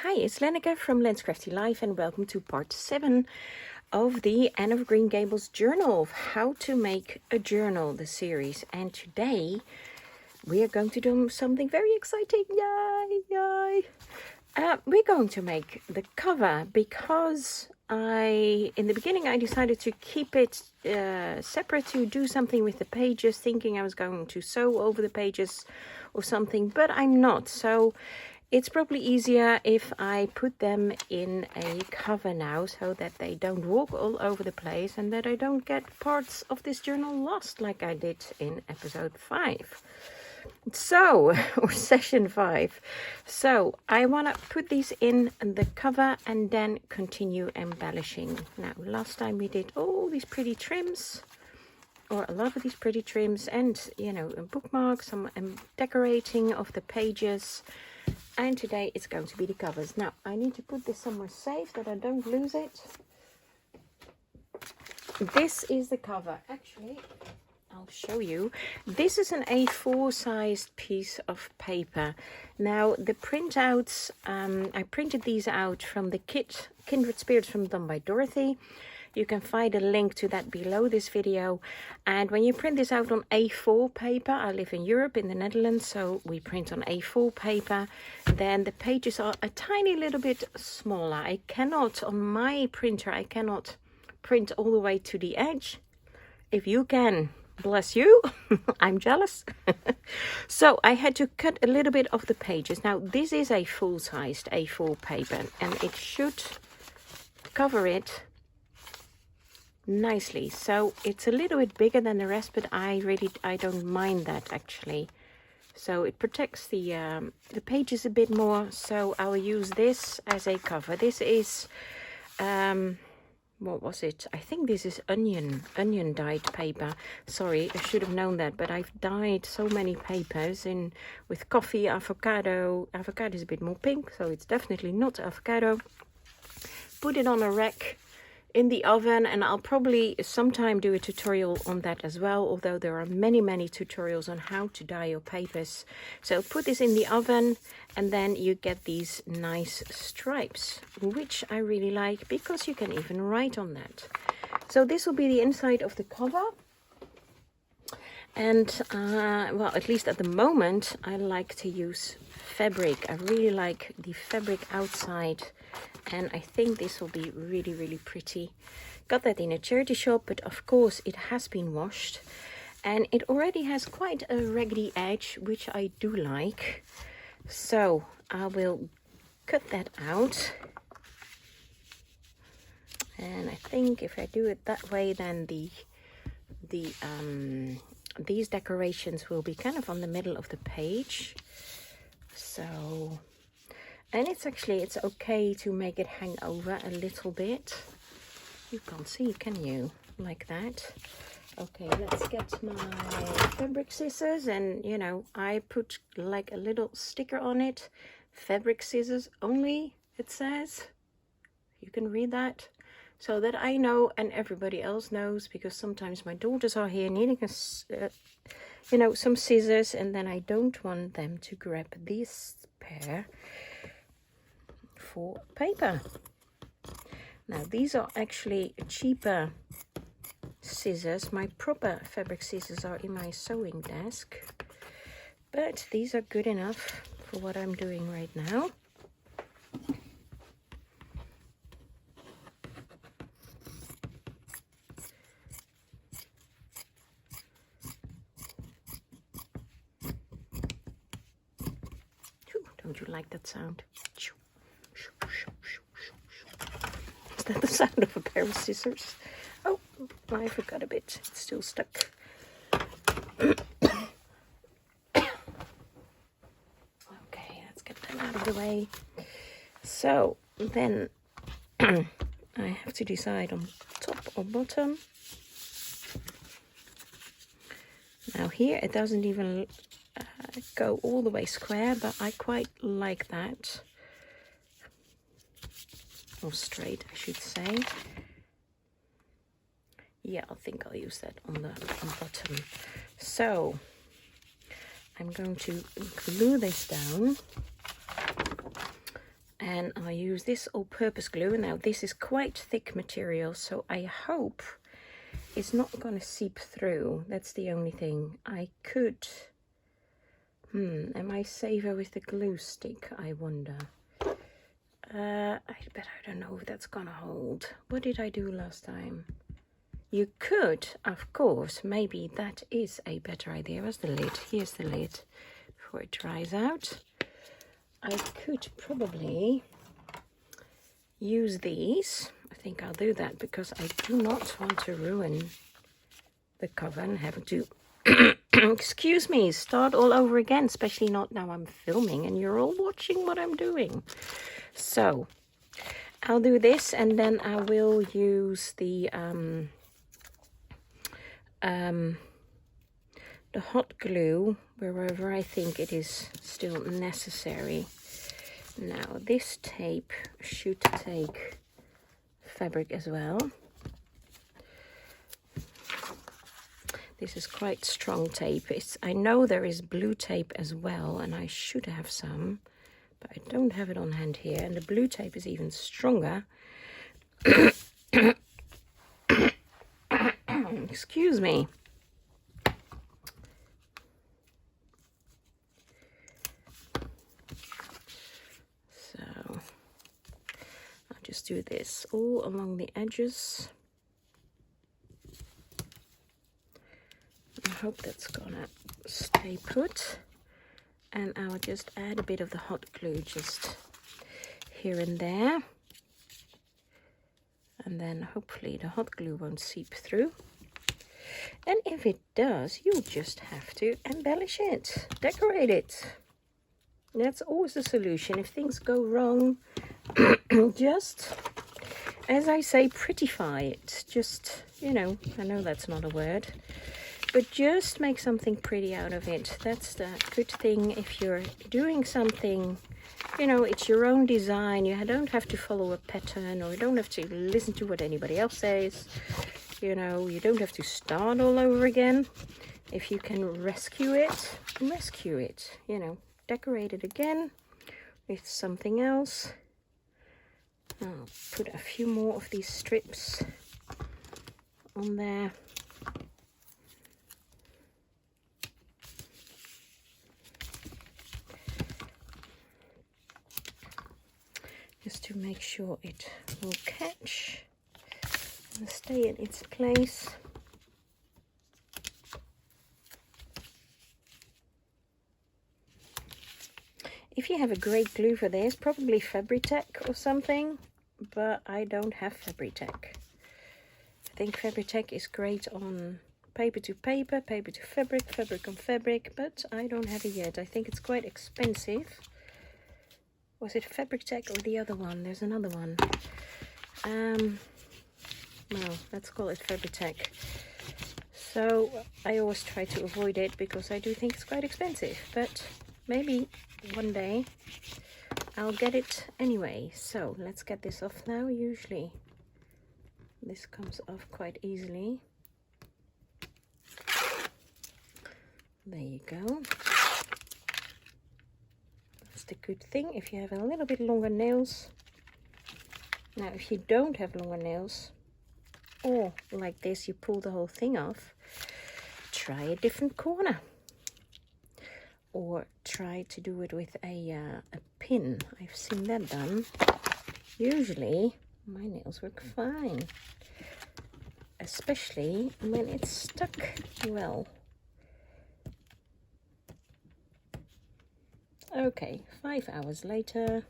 Hi, it's Lenneke from Len's Crafty Life and welcome to part 7 of the Anne of Green Gables journal of how to make a journal, the series. And today we are going to do something very exciting. Yay! We're going to make the cover because in the beginning I decided to keep it separate to do something with the pages, thinking I was going to sew over the pages or something, but I'm not. So it's probably easier if I put them in a cover now so that they don't walk all over the place and that I don't get parts of this journal lost like I did in episode 5. So, or session 5. So, I want to put these in the cover and then continue embellishing. Now, last time we did all these pretty trims, or a lot of these pretty trims, and, bookmarks, some decorating of the pages. And today it's going to be the covers. Now, I need to put this somewhere safe that I don't lose it. This is the cover. Actually, I'll show you. This is an A4 sized piece of paper. Now, the printouts, I printed these out from the kit Kindred Spirits from Done by Dorothy. You can find a link to that below this video. And when you print this out on A4 paper, I live in Europe, in the Netherlands, so we print on A4 paper, then the pages are a tiny little bit smaller. I cannot, on my printer, I cannot print all the way to the edge. If you can, bless you. I'm jealous. So I had to cut a little bit of the pages. Now, this is a full-sized A4 paper, and it should cover it nicely. So it's a little bit bigger than the rest, but I don't mind that actually. So it protects the pages a bit more, so I'll use this as a cover. This is what was it? I think this is onion dyed paper. Sorry, I should have known that, but I've dyed so many papers with coffee, avocado. Avocado is a bit more pink, so it's definitely not avocado. Put it on a rack in the oven, and I'll probably sometime do a tutorial on that as well, although there are many tutorials on how to dye your papers. So put this in the oven and then you get these nice stripes, which I really like because you can even write on that. So this will be the inside of the cover. And well, at least at the moment I like to use fabric. I really like the fabric outside, and I think this will be really pretty. Got that in a charity shop, but of course it has been washed and it already has quite a raggedy edge, which I do like. So I will cut that out, and I think if I do it that way, then these decorations will be kind of on the middle of the page. So, and it's okay to make it hang over a little bit. You can't see, can you? Like that. Okay, let's get my fabric scissors, and I put like a little sticker on it. Fabric scissors only, it says. You can read that, so that I know and everybody else knows, because sometimes my daughters are here needing some scissors, and then I don't want them to grab this pair for paper. Now, these are actually cheaper scissors. My proper fabric scissors are in my sewing desk, but these are good enough for what I'm doing right now. Don't you like that sound? Is that the sound of a pair of scissors? Oh, I forgot a bit. It's still stuck. Okay, let's get them out of the way. So then I have to decide on top or bottom. Now here it doesn't even go all the way square, but I quite like that. Or straight, I should say. Yeah, I think I'll use that on the bottom. So I'm going to glue this down And I use this all-purpose glue. Now this is quite thick material, so I hope it's not going to seep through. That's the only thing. I could... am I safer with the glue stick, I wonder? I don't know if that's gonna hold. What did I do last time? You could, of course, maybe that is a better idea. Where's the lid? Here's the lid before it dries out. I could probably use these. I think I'll do that because I do not want to ruin the cover and have to excuse me, start all over again, especially not now I'm filming and you're all watching what I'm doing. So I'll do this, and then I will use the hot glue wherever I think it is still necessary. Now this tape should take fabric as well. This is quite strong tape. I know there is blue tape as well, and I should have some, but I don't have it on hand here. And the blue tape is even stronger. Excuse me. So I'll just do this all along the edges. I hope that's gonna stay put, and I'll just add a bit of the hot glue just here and there, and then hopefully the hot glue won't seep through. And if it does, you just have to embellish it, decorate it. That's always the solution. If things go wrong, just, as I say, prettify it. Just, you know, I know that's not a word, but just make something pretty out of it. That's the good thing. If you're doing something, you know, it's your own design. You don't have to follow a pattern, or you don't have to listen to what anybody else says. You know, you don't have to start all over again. If you can rescue it, you know, decorate it again with something else. I'll put a few more of these strips on there. Just to make sure it will catch and stay in its place. If you have a great glue for this, probably Fabri-Tac or something, but I don't have Fabri-Tac. I think Fabri-Tac is great on paper to paper, paper to fabric, fabric on fabric, but I don't have it yet. I think it's quite expensive. Was it Fabri-Tac or the other one? There's another one. Well, let's call it Fabri-Tac. So I always try to avoid it because I do think it's quite expensive, but maybe one day I'll get it anyway. So let's get this off now. Usually this comes off quite easily. There you go. That's the good thing if you have a little bit longer nails. Now if you don't have longer nails, or like this you pull the whole thing off, try a different corner. Or try to do it with a pin. I've seen that done. Usually my nails work fine, especially when it's stuck well. Okay, 5 hours later,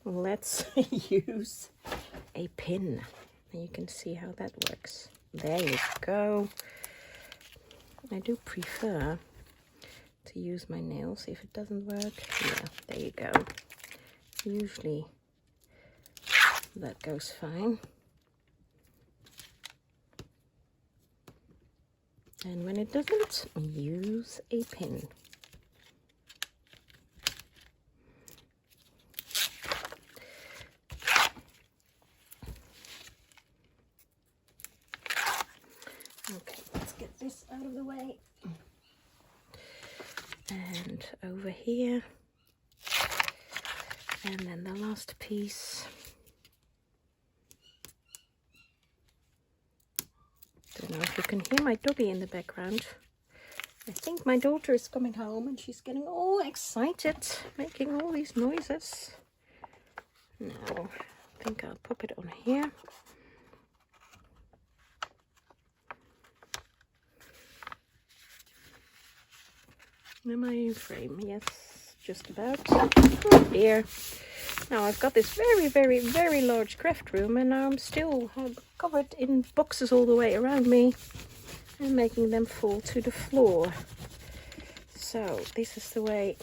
let's use a pin. And you can see how that works. There you go. I do prefer to use my nails if it doesn't work. Yeah, there you go. Usually that goes fine. And when it doesn't, use a pin. Okay, let's get this out of the way. And over here, And then the last piece. Don't know if you can hear my doggy in the background. I think my daughter is coming home and she's getting all excited, making all these noises. Now, I think I'll pop it on here. Am I in frame? Yes, just about. Here. Now I've got this very, very, very large craft room, and I'm still covered in boxes all the way around me and making them fall to the floor. So this is the way.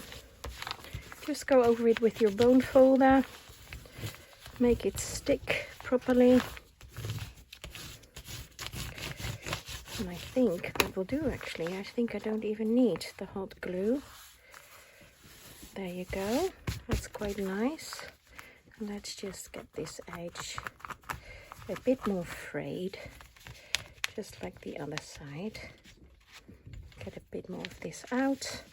Just go over it with your bone folder. Make it stick properly. And I think that will do actually. I think I don't even need the hot glue. There you go. That's quite nice. And let's just get this edge a bit more frayed. Just like the other side. Get a bit more of this out.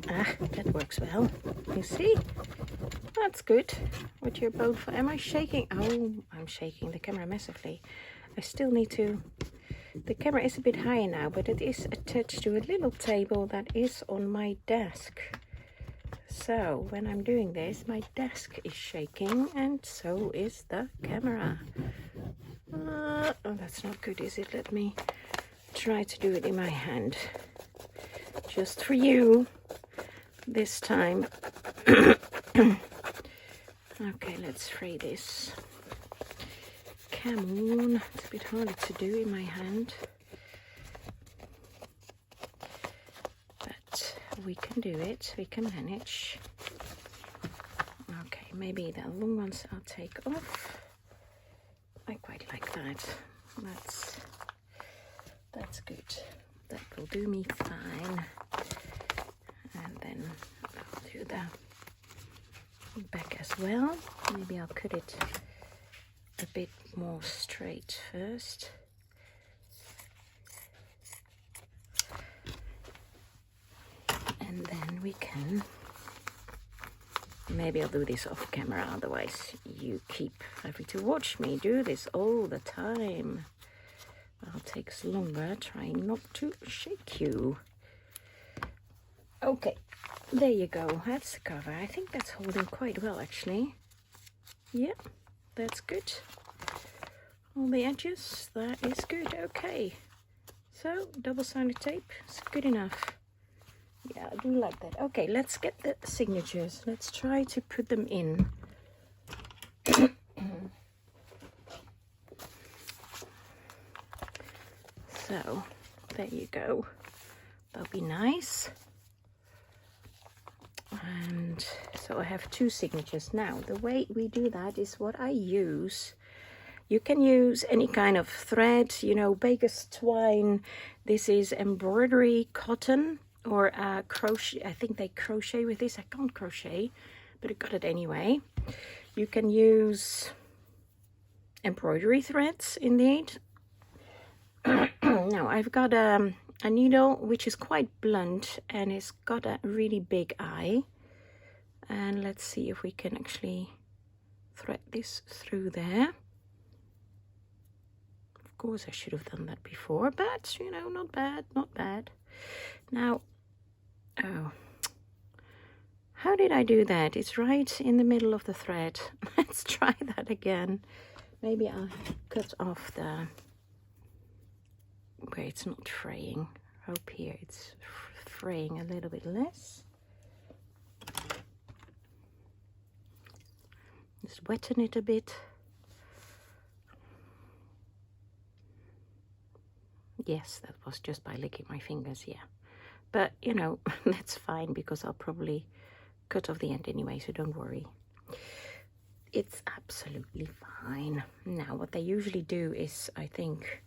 Actually, that works well. You see? That's good. With your bone, am I shaking? Oh, I'm shaking the camera massively. I still need to. The camera is a bit higher now, but it is attached to a little table that is on my desk. So when I'm doing this, my desk is shaking, and so is the camera. Oh, that's not good, is it? Let me try to do it in my hand. Just for you this time. Okay, let's fray this. Come on, it's a bit harder to do in my hand. But we can do it, we can manage. Okay, maybe the long ones I'll take off. I quite like that. That's good. That will do me fine. And then I'll do the back as well. Maybe I'll cut it a bit more straight first. And then we can, maybe I'll do this off camera, otherwise you keep having to watch me do this all the time. I'll take longer, trying not to shake you. Okay, there you go. That's the cover. I think that's holding quite well, actually. Yeah, that's good. All the edges, that is good. Okay, so double-sided tape is good enough. Yeah, I do like that. Okay, let's get the signatures. Let's try to put them in. So, there you go. That'll be nice. And so I have two signatures. Now, the way we do that is what I use. You can use any kind of thread, you know, baker's twine. This is embroidery cotton or crochet. I think they crochet with this. I can't crochet, but I got it anyway. You can use embroidery threads indeed. Now I've got a needle which is quite blunt and it's got a really big eye. And let's see if we can actually thread this through there. Of course I should have done that before, but you know, not bad, not bad. Now, oh, how did I do that? It's right in the middle of the thread. Let's try that again. Maybe I'll cut off the, where it's not fraying. Hope here it's fraying a little bit less. Just wetten it a bit. Yes, that was just by licking my fingers, yeah. But, you know, that's fine because I'll probably cut off the end anyway, so don't worry. It's absolutely fine. Now, what they usually do is, I think,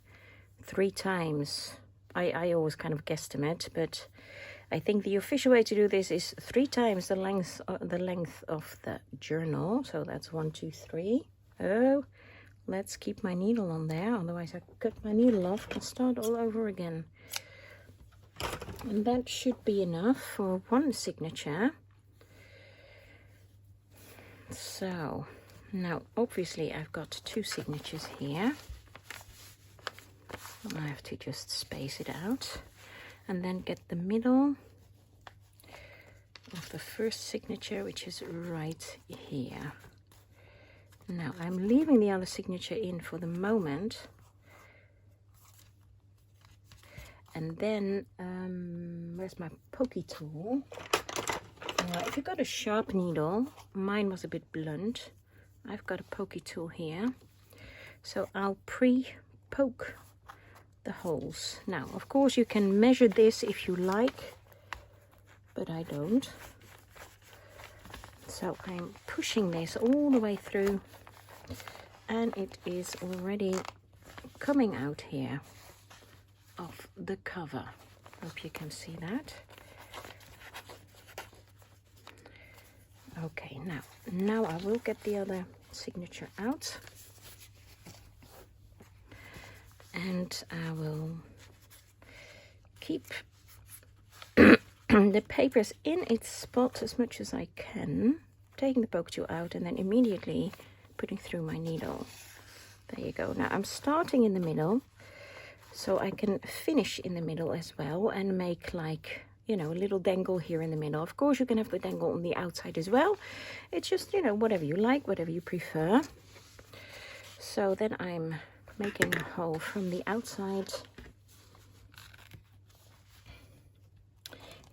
3 times. I always kind of guesstimate, but I think the official way to do this is 3 times the length of the journal. So that's 1, 2, 3. Oh, let's keep my needle on there, otherwise I cut my needle off and start all over again. And that should be enough for one signature. So now obviously I've got 2 signatures here. I have to just space it out and then get the middle of the first signature, which is right here. Now I'm leaving the other signature in for the moment. And then, where's my pokey tool? If you've got a sharp needle, mine was a bit blunt. I've got a pokey tool here. So I'll pre-poke the holes. Now, of course, you can measure this if you like, but I don't. So I'm pushing this all the way through, and it is already coming out here of the cover. Hope you can see that. Okay, now I will get the other signature out, and I will keep the papers in its spot as much as I can, taking the poke tool out and then immediately putting through my needle. There you go. Now I'm starting in the middle, so I can finish in the middle as well and make, like, you know, a little dangle here in the middle. Of course, you can have the dangle on the outside as well. It's just, you know, whatever you like, whatever you prefer. So then I'm making a hole from the outside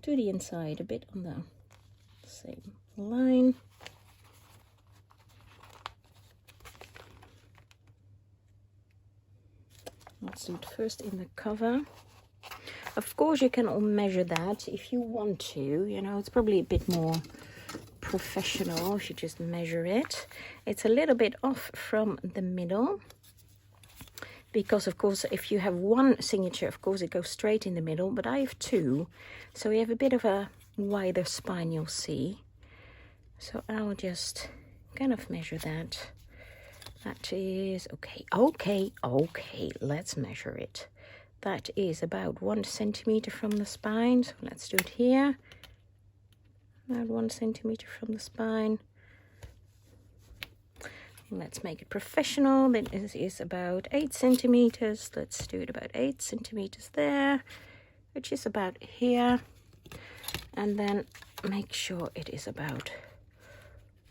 to the inside, a bit on the same line. Let's do it first in the cover. Of course, you can all measure that if you want to. You know, it's probably a bit more professional if you just measure it. It's a little bit off from the middle, because of course if you have one signature, of course it goes straight in the middle, but I have 2, so you have a bit of a wider spine, you'll see. So I'll just kind of measure that. That is okay, let's measure it. That is about 1 centimeter from the spine. So let's do it here. About 1 centimeter from the spine. Let's make it professional. That is about 8 centimeters. Let's do it about 8 centimeters there, which is about here. And then make sure it is about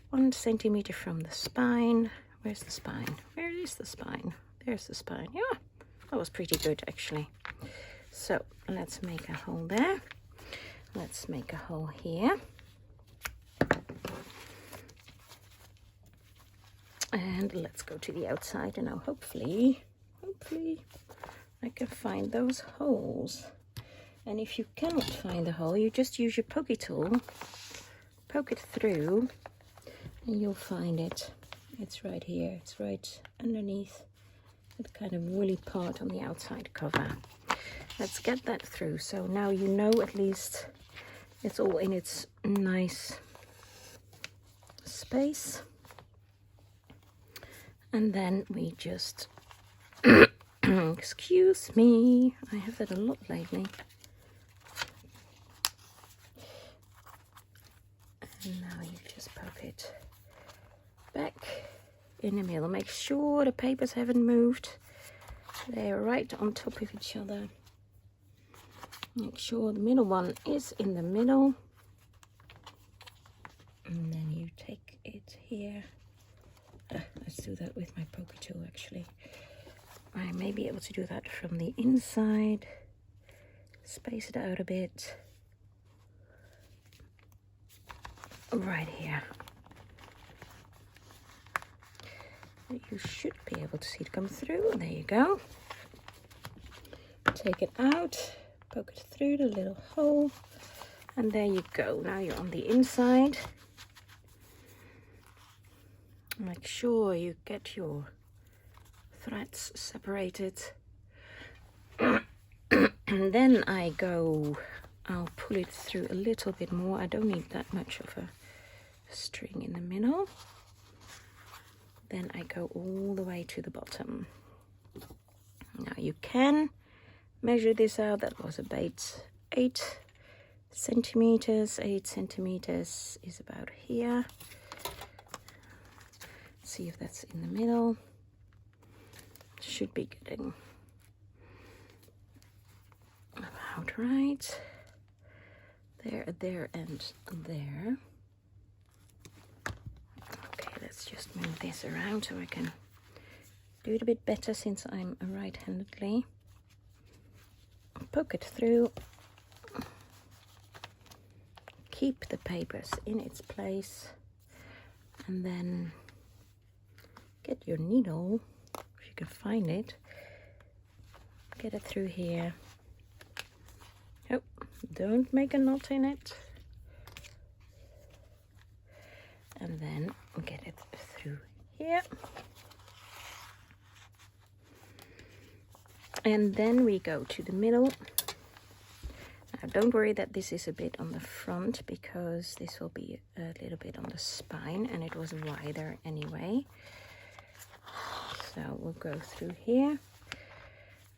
1 centimeter from the spine. Where's the spine? Where is the spine? There's the spine. Yeah, that was pretty good actually. So let's make a hole there. Let's make a hole here. And let's go to the outside, and now hopefully I can find those holes. And if you cannot find the hole, you just use your pokey tool, poke it through, and you'll find it. It's right here. It's right underneath that kind of woolly part on the outside cover. Let's get that through. So now you know at least it's all in its nice space. And then we just, excuse me, I have that a lot lately. And now you just poke it back in the middle. Make sure the papers haven't moved. They're right on top of each other. Make sure the middle one is in the middle. And then you take it here. Let's do that with my poker tool actually. I may be able to do that from the inside. Space it out a bit. Right here. You should be able to see it come through. There you go. Take it out, poke it through the little hole, and there you go. Now you're on the inside. Make sure you get your threads separated. And then I'll pull it through a little bit more. I don't need that much of a string in the middle. Then I go all the way to the bottom. Now you can measure this out. That was about 8 centimeters. 8 centimeters is about here. See if that's in the middle. Should be getting about right. There, and there. Okay, let's just move this around so I can do it a bit better since I'm right-handedly. Poke it through. Keep the papers in its place. And then get your needle, if you can find it. Get it through here. Oh, don't make a knot in it. And then get it through here. And then we go to the middle. Now don't worry that this is a bit on the front, because this will be a little bit on the spine, and it was wider anyway. So we'll go through here,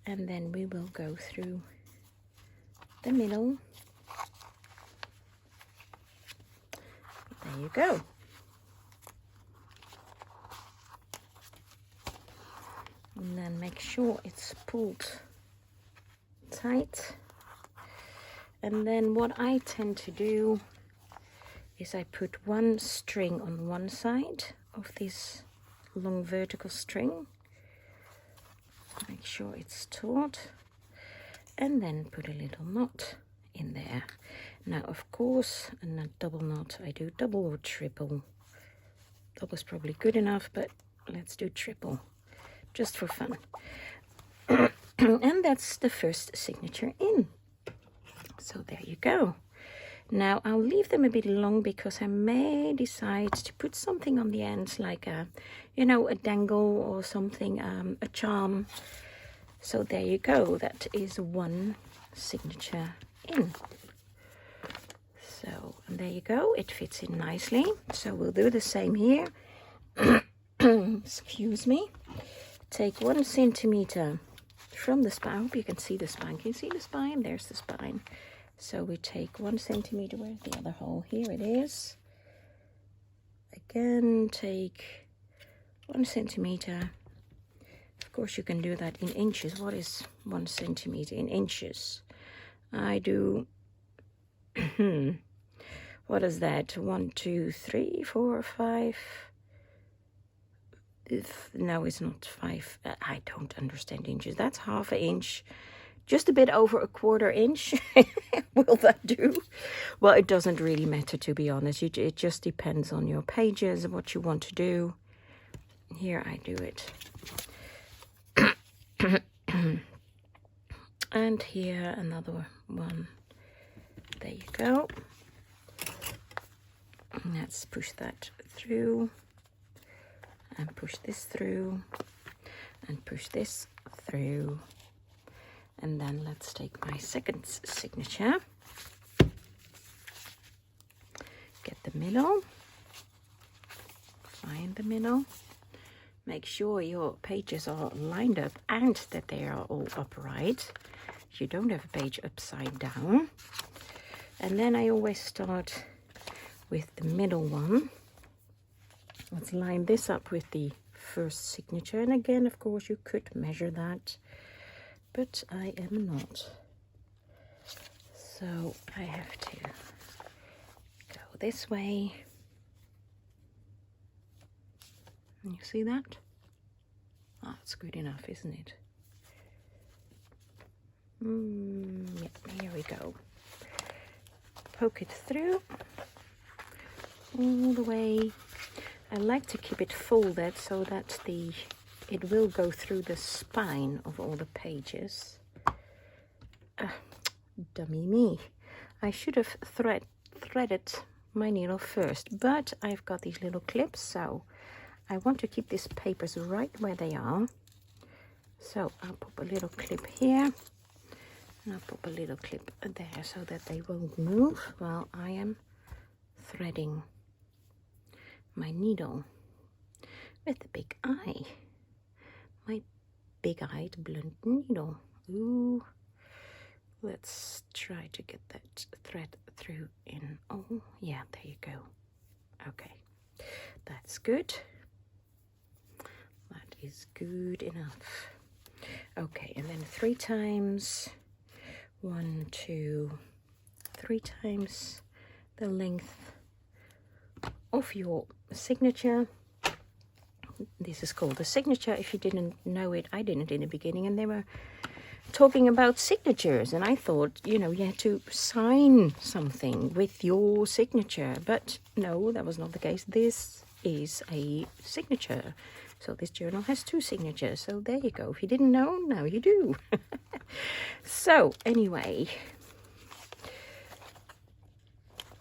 and then we will go through the middle. There you go. And then make sure it's pulled tight. And then what I tend to do is I put one string on one side of this long vertical string. Make sure it's taut. And then put a little knot in there. Now, of course, a double knot, I do double or triple. Double is probably good enough, but let's do triple, just for fun. And that's the first signature in. So there you go. Now I'll leave them a bit long because I may decide to put something on the end, like a, you know, a dangle or something, a charm. So there you go. That is one signature in. So, and there you go. It fits in nicely. So we'll do the same here. Excuse me. Take 1 centimeter from the spine. I hope you can see the spine. Can you see the spine? There's the spine. So we take 1 centimeter. Where's the other hole? Here it is. Again, take 1 centimeter. Of course, you can do that in inches. What is 1 centimeter in inches? I do, what is that? 1, 2, 3, 4, 5. No, it's not 5. I don't understand inches. That's half an inch. Just a bit over a 1/4 inch. Will that do? Well, it doesn't really matter, to be honest. It just depends on your pages, what you want to do. Here I do it. And here another one. There you go. Let's push that through. And push this through. And push this through. And then let's take my second signature. Get the middle. Find the middle. Make sure your pages are lined up and that they are all upright. You don't have a page upside down. And then I always start with the middle one. Let's line this up with the first signature. And again, of course, you could measure that, but I am not. So I have to go this way. You see that? Ah, it's good enough, isn't it? Yeah, here we go. Poke it through all the way. I like to keep it folded so that it will go through the spine of all the pages. Dummy me. I should have threaded my needle first, but I've got these little clips, so I want to keep these papers right where they are. So I'll pop a little clip here, and I'll pop a little clip there so that they won't move while I am threading my needle with the big eye. My big-eyed blunt needle. Ooh, Let's try to get that thread through in. Oh, yeah, there you go. Okay, that's good. That is good enough. Okay, and then 3 times. 1, 2, 3 times the length of your signature. This is called the signature. If you didn't know it, I didn't in the beginning, and they were talking about signatures, and I thought, you know, you had to sign something with your signature, but no, that was not the case. This is a signature. So this journal has 2 signatures. So there you go. If you didn't know, now you do. So anyway,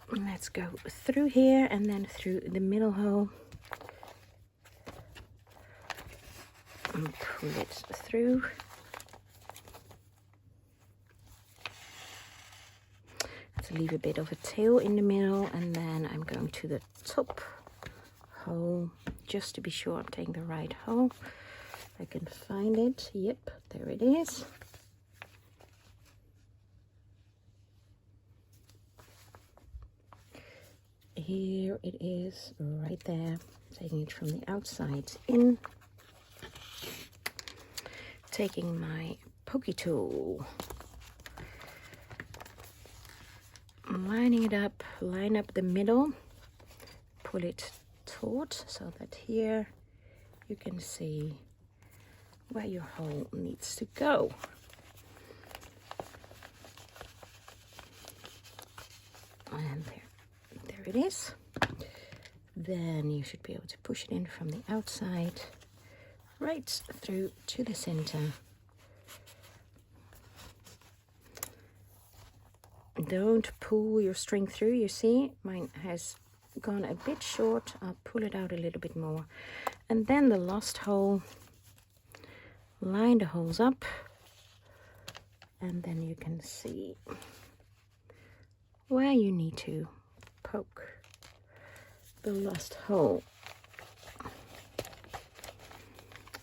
let's go through here and then through the middle hole and pull it through. Let's leave a bit of a tail in the middle, and then I'm going to the top hole just to be sure I'm taking the right hole. I can find it. Yep, there it is. Here it is, right there. Taking it from the outside in. Taking my pokey tool. Lining it up, line up the middle. Pull it taut so that here you can see where your hole needs to go. And there it is. Then you should be able to push it in from the outside right through to the center. Don't pull your string through. You see, mine has gone a bit short. I'll pull it out a little bit more. And then the last hole, line the holes up, and then you can see where you need to poke the last hole.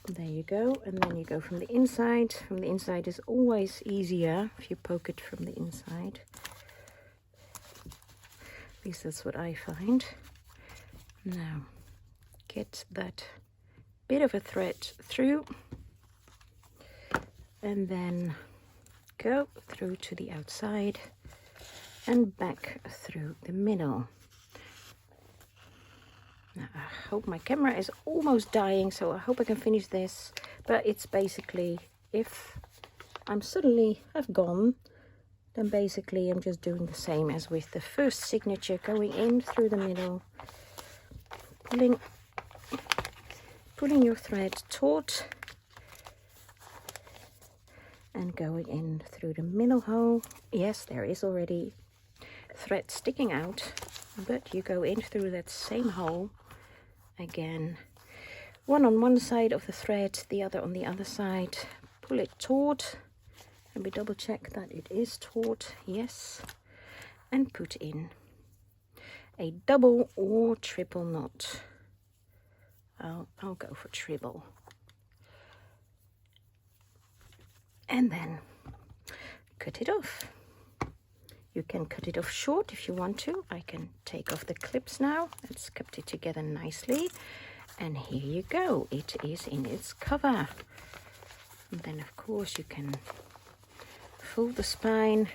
There you go. And then you go from the inside. From the inside is always easier if you poke it from the inside. At least that's what I find. Now get that bit of a thread through and then go through to the outside and back through the middle. Now, I hope my camera is almost dying, so I hope I can finish this. But it's basically, if I'm suddenly have gone, then basically I'm just doing the same as with the first signature, going in through the middle, pulling your thread taut and going in through the middle hole. Yes, there is already thread sticking out, but you go in through that same hole again, one on one side of the thread, the other on the other side. Pull it taut, and we double check that it is taut, yes, and put in a double or triple knot. I'll go for triple. And then cut it off. You can cut it off short if you want to. I can take off the clips now. That's kept it together nicely. And here you go. It is in its cover. And then of course you can fold the spine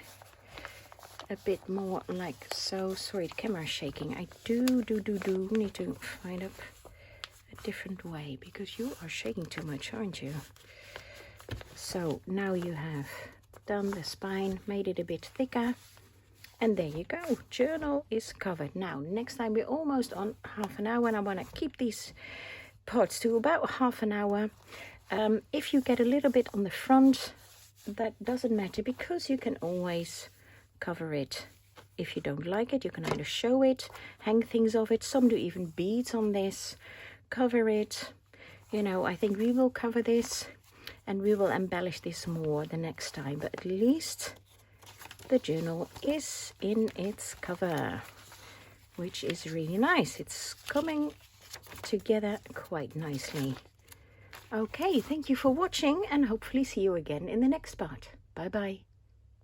a bit more like so. Sorry, the camera is shaking. I do need to find up a different way because you are shaking too much, aren't you? So now you have done the spine, made it a bit thicker, and there you go. Journal is covered. Now next time we're almost on half an hour, and I want to keep these parts to about half an hour. If you get a little bit on the front, that doesn't matter because you can always cover it. If you don't like it, you can either show it, hang things off it. Some do even beads on this. Cover it. You know, I think we will cover this and we will embellish this more the next time, but at least the journal is in its cover, which is really nice. It's coming together quite nicely. Okay, thank you for watching and hopefully see you again in the next part. Bye bye.